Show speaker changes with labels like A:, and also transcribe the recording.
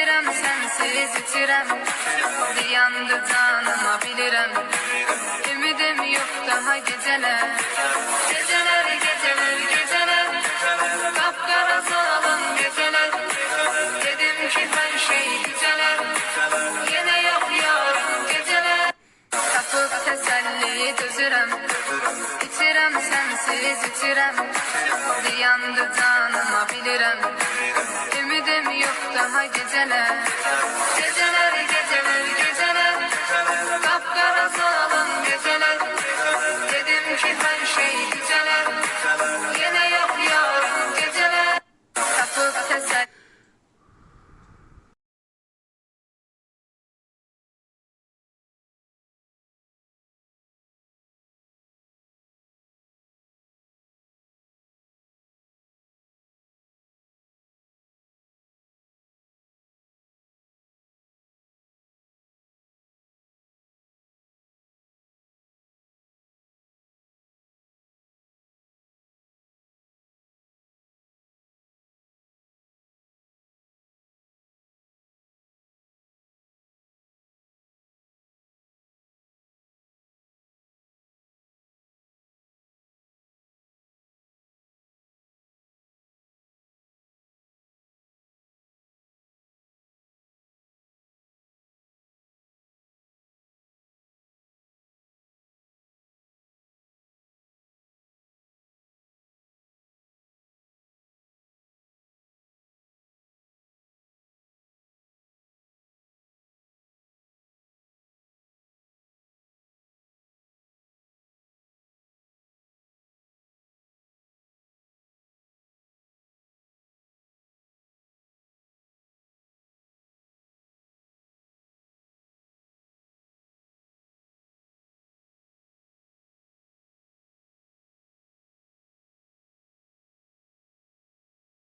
A: İçirəm sensiz içirəm, ziyandı canıma bilirəm. Ümidim yok daha geceler, geceler, geceler, geceler. Kapkara zalim geceler, dedim ki her şey güzeler. Yine yok yarın geceler. Tapıp teselli dözürəm, içirəm sensiz içirəm, ziyandı canıma bilirəm. Ümidim yok daha geceler.